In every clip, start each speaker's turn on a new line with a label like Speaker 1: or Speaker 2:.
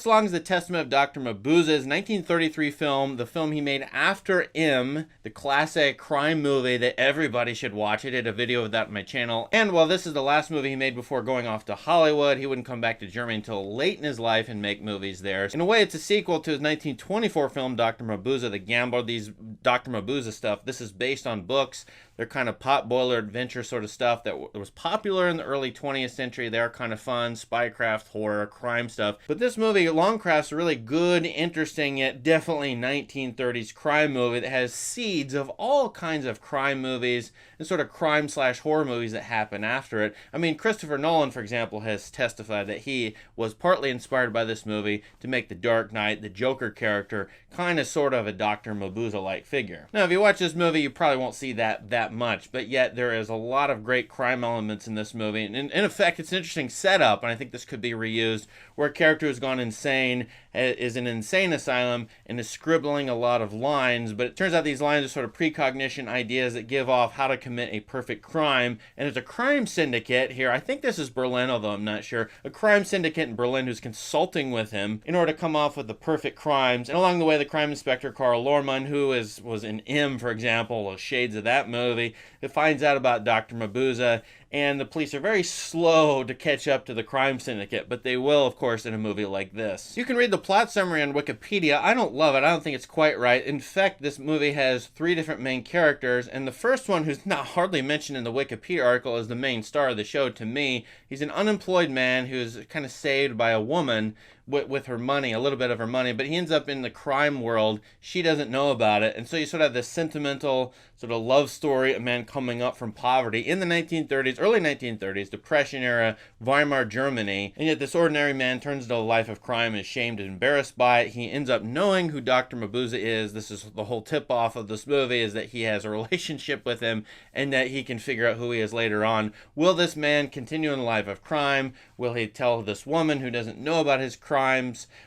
Speaker 1: Fritz Lang's The Testament of Dr. Mabuse's 1933 film, the film he made after M, the classic crime movie that everybody should watch. I did a video of that on my channel. And while this is the last movie he made before going off to Hollywood, he wouldn't come back to Germany until late in his life and make movies there. In a way, it's a sequel to his 1924 film, Dr. Mabuse the Gambler. These Dr. Mabuse stuff, this is based on books. They're kind of potboiler adventure sort of stuff that was popular in the early 20th century. They're kind of fun, spycraft, horror, crime stuff. But this movie, Longcraft's a really good, interesting, yet definitely 1930s crime movie that has seeds of all kinds of crime movies and sort of crime/horror movies that happen after it. I mean, Christopher Nolan, for example, has testified that he was partly inspired by this movie to make The Dark Knight, the Joker character, kind of sort of a Dr. Mabuse-like figure. Now, if you watch this movie, you probably won't see that much, but yet there is a lot of great crime elements in this movie. And in effect, it's an interesting setup, and I think this could be reused, where a character who's gone insane is in an insane asylum and is scribbling a lot of lines, but it turns out these lines are sort of precognition ideas that give off how to commit a perfect crime. And there's a crime syndicate here. I think this is Berlin, although I'm not sure. A crime syndicate in Berlin who's consulting with him in order to come off with the perfect crimes. And along the way, the crime inspector, Carl Lorman, who was in M, for example, shades of that movie, that finds out about Dr. Mabuse, and the police are very slow to catch up to the crime syndicate, but they will, of course, in a movie like this. You can read the plot summary on Wikipedia. I don't love it. I don't think it's quite right. In fact, this movie has 3 different main characters, and the first one, who's not hardly mentioned in the Wikipedia article, is the main star of the show to me. He's an unemployed man who's kind of saved by a woman with her money, a little bit of her money, but he ends up in the crime world. She doesn't know about it, and so you sort of have this sentimental sort of love story, a man coming up from poverty in the 1930s, early 1930s, Depression era, Weimar Germany, and yet this ordinary man turns into a life of crime, is shamed and embarrassed by it. He ends up knowing who Dr. Mabuse is. This is the whole tip-off of this movie, is that he has a relationship with him and that he can figure out who he is later on. Will this man continue in a life of crime? Will he tell this woman who doesn't know about his crimes?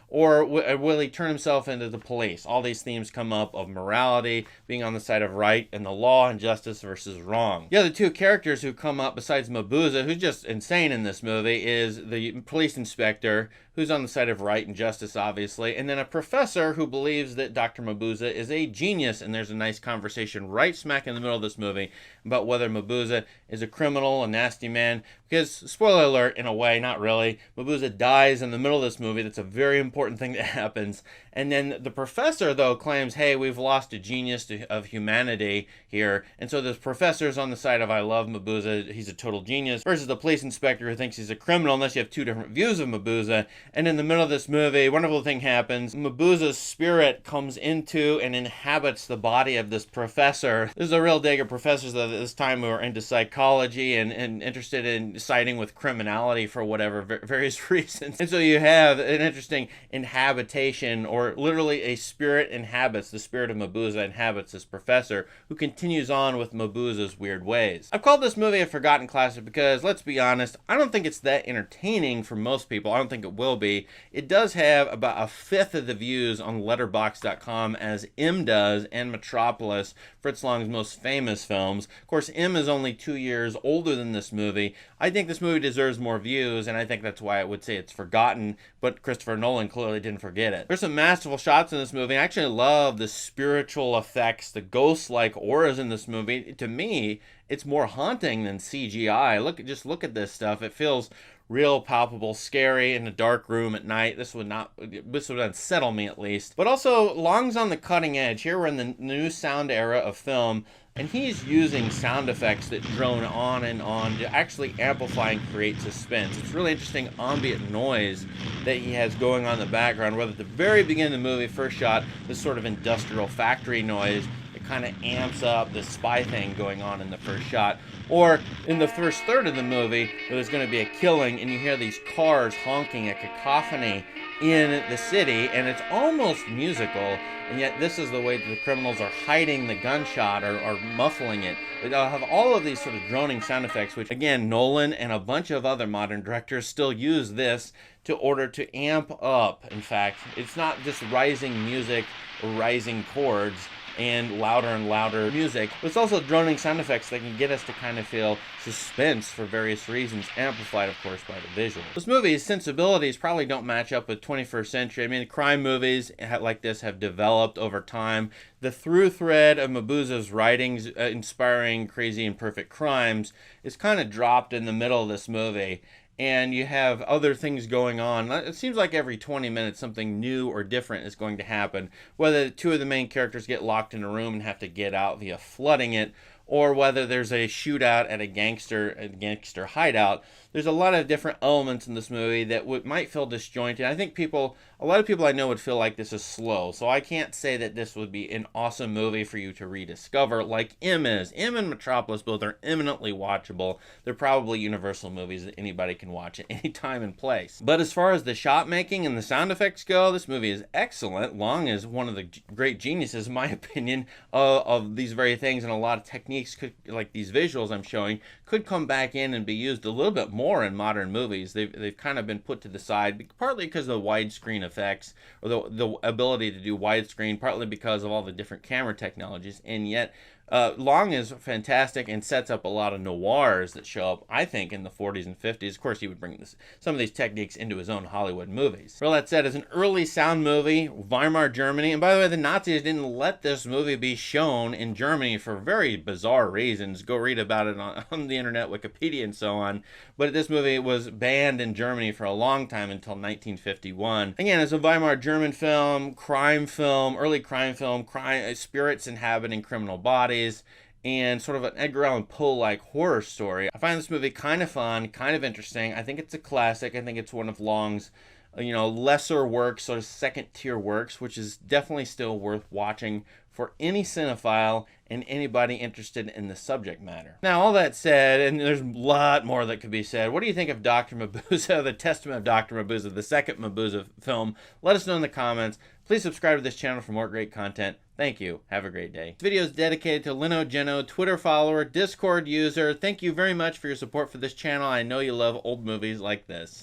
Speaker 1: Or will he turn himself into the police? All these themes come up of morality, being on the side of right and the law, and justice versus wrong. The other 2 characters who come up besides Mabuse, who's just insane in this movie, is the police inspector, who's on the side of right and justice, obviously, and then a professor who believes that Dr. Mabuse is a genius, and there's a nice conversation right smack in the middle of this movie about whether Mabuse is a criminal, a nasty man, because, spoiler alert, in a way, not really, Mabuse dies in the middle of this movie. That's a very important thing that happens. And then the professor, though, claims, hey, we've lost a genius of humanity here, and so this professor's on the side of I love Mabuse, he's a total genius, versus the police inspector who thinks he's a criminal, unless you have 2 different views of Mabuse. And in the middle of this movie, a wonderful thing happens. Mabuse's spirit comes into and inhabits the body of this professor. This is a real dig at professors at this time who are into psychology and interested in siding with criminality for whatever various reasons. And so you have an interesting inhabitation, or literally a spirit inhabits, the spirit of Mabuse inhabits this professor who continues on with Mabuse's weird ways. I've called this movie a forgotten classic because, let's be honest, I don't think it's that entertaining for most people. I don't think it will be. It does have about 1/5 of the views on Letterboxd.com as M does, and Metropolis, Fritz Lang's most famous films. Of course, M is only 2 years older than this movie. I think this movie deserves more views, and I think that's why I would say it's forgotten, but Christopher Nolan clearly didn't forget it. There's some masterful shots in this movie. I actually love the spiritual effects, the ghost-like auras in this movie. To me, it's more haunting than CGI. Just look at this stuff. It feels real palpable, scary in a dark room at night. This would unsettle me, at least. But also, Long's on the cutting edge. Here we're in the new sound era of film, and he's using sound effects that drone on and on to actually amplify and create suspense. It's really interesting ambient noise that he has going on in the background, whether at the very beginning of the movie, first shot, this sort of industrial factory noise that kind of amps up the spy thing going on in the first shot, or in the first third of the movie where there's going to be a killing and you hear these cars honking, a cacophony in the city, and it's almost musical, and yet this is the way that the criminals are hiding the gunshot or muffling it. They'll have all of these sort of droning sound effects, which again, Nolan and a bunch of other modern directors still use this to order to amp up. In fact, it's not just rising music or rising chords. and louder music. But it's also droning sound effects that can get us to kind of feel suspense for various reasons, amplified, of course, by the visual. This movie's sensibilities probably don't match up with 21st century. I mean, crime movies like this have developed over time. The through thread of Mabuse's writings, inspiring crazy and perfect crimes, is kind of dropped in the middle of this movie. And you have other things going on. It seems like every 20 minutes something new or different is going to happen. Whether two of the main characters get locked in a room and have to get out via flooding it, or whether there's a shootout at a gangster hideout. There's a lot of different elements in this movie that might feel disjointed. I think a lot of people I know would feel like this is slow. So I can't say that this would be an awesome movie for you to rediscover like M is. M and Metropolis both are eminently watchable. They're probably universal movies that anybody can watch at any time and place. But as far as the shot making and the sound effects go, this movie is excellent. Long is one of the great geniuses, in my opinion, of these very things, and a lot of techniques like these visuals I'm showing could come back in and be used a little bit more in modern movies. They've kind of been put to the side, partly because of the widescreen effects, or the ability to do widescreen, partly because of all the different camera technologies, and yet Long is fantastic and sets up a lot of noirs that show up, I think, in the 40s and 50s. Of course, he would bring some of these techniques into his own Hollywood movies. Well, that said, it's an early sound movie, Weimar Germany. And by the way, the Nazis didn't let this movie be shown in Germany for very bizarre reasons. Go read about it on the internet, Wikipedia, and so on. But this movie was banned in Germany for a long time until 1951. Again, it's a Weimar German film, early crime film, spirits inhabiting criminal bodies, and sort of an Edgar Allan Poe-like horror story. I find this movie kind of fun, kind of interesting. I think it's a classic. I think it's one of Long's, lesser works, sort of second-tier works, which is definitely still worth watching for any cinephile and anybody interested in the subject matter. Now, all that said, and there's a lot more that could be said, what do you think of Dr. Mabuse, the Testament of Dr. Mabuse, the second Mabuse film? Let us know in the comments. Please subscribe to this channel for more great content. Thank you. Have a great day. This video is dedicated to Lino Geno, Twitter follower, Discord user. Thank you very much for your support for this channel. I know you love old movies like this.